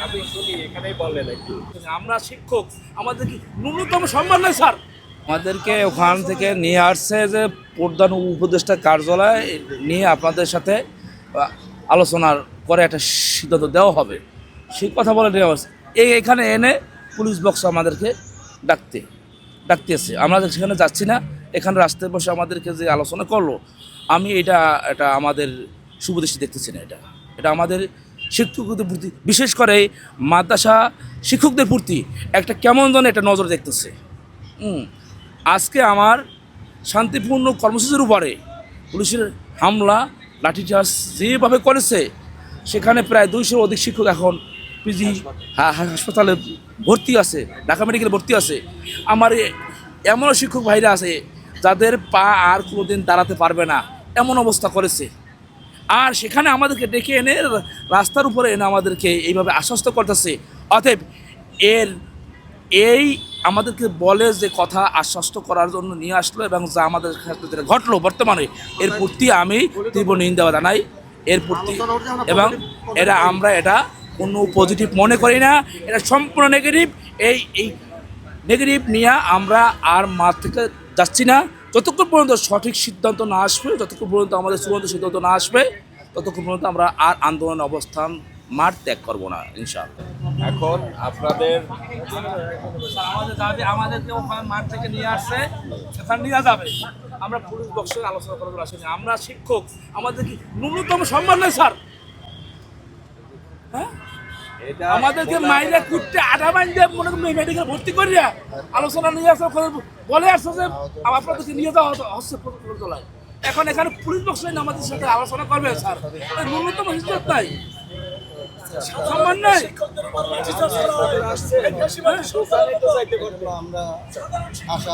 আমি শুনি এখানেই বলেন একটু। আমরা শিক্ষক, আমাদের কি ন্যূনতম সম্মান নেই স্যার? আমাদেরকে ওখান থেকে নিয়ে আসছে যে প্রধান উপদেষ্টা কার্যালয় নিয়ে আপনাদের সাথে আলোচনার করে একটা সিদ্ধান্ত দেওয়া হবে, সেই কথা বলে নেওয়া হচ্ছে। এখানে এনে পুলিশ বক্স আমাদেরকে ডাকতেছে, আমরা সেখানে যাচ্ছি না। এখানে রাস্তায় বসে আমাদেরকে যে আলোচনা করলো, আমি এটা আমাদের শুভদৃষ্টি দেখতেছি না। এটা আমাদের শিক্ষকদের প্রতি, বিশেষ করে মাদ্রাসা শিক্ষকদের প্রতি একটা কেমন যেন একটা নজর দেখতেছে। আজকে আমার শান্তিপূর্ণ কর্মসূচির উপরে পুলিশের হামলা, লাঠিচার্জ যেভাবে করেছে, সেখানে প্রায় 200 অধিক শিক্ষক এখন পিজি হাসপাতালে ভর্তি আছে, ঢাকা মেডিকেলে ভর্তি আছে। আমার এমনও শিক্ষক ভাইরা আছে যাদের পা আর কোনোদিন দাঁড়াতে পারবে না, এমন অবস্থা করেছে। আর সেখানে আমাদেরকে ডেকে এনে রাস্তার উপরে এনে আমাদেরকে এইভাবে আশ্বস্ত করতেছে। অতএব এই আমাদেরকে বলে যে কথা আশ্বস্ত করার জন্য নিয়ে আসলো, এবং যা আমাদের ক্ষেত্রে ঘটলো বর্তমানে, এর প্রতি আমি তীব্র নিন্দা জানাই এর প্রতি। এবং এটা কোনো পজিটিভ মনে করি না, এটা সম্পূর্ণ নেগেটিভ। এই নেগেটিভ নিয়ে আমরা আর মাঠ থেকে যাচ্ছি না যতক্ষণ পর্যন্ত সঠিক সিদ্ধান্ত না আসবে, যতক্ষণ পর্যন্ত আমাদের চূড়ান্ত সিদ্ধান্ত না আসবে, ততক্ষণ পর্যন্ত আমরা আর আন্দোলন অবস্থান মাঠ ত্যাগ করবো না ইনশাআল্লাহ। এখন আপনাদের আমাদেরকে ওখানে মাঠ থেকে নিয়ে আসছে, সেখানে নিয়ে যাবে। আমরা পুলিশ বক্সে আলোচনা করার আসেনি। আমরা শিক্ষক, আমাদের কি ন্যূনতম সম্মান নেই স্যার? হ্যাঁ, আমাদেরকে মাইলে কুটতে আধা মাইল দিয়ে মনে করেন মেডিকেল ভর্তি করিয়া আলোচনা নিয়ে আসছে, বলে আসছে যে আপনাদেরকে নিয়ে যাওয়া হচ্ছে তোলায়। এখন এখানে পুলিশ বক্স আমাদের সাথে আলোচনা করবে স্যার? ন্যূনতম হিসাব নাই, সম্মান নেই। আমরা আশা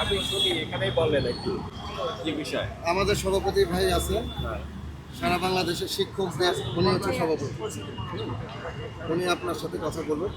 আমি শুনি এখানেই বলেন একটু কি বিষয়। আমাদের সভাপতি ভাই আছে, সারা বাংলাদেশের শিক্ষকদের, উনি হচ্ছে সভাপতি, উনি আপনার সাথে কথা বলবেন।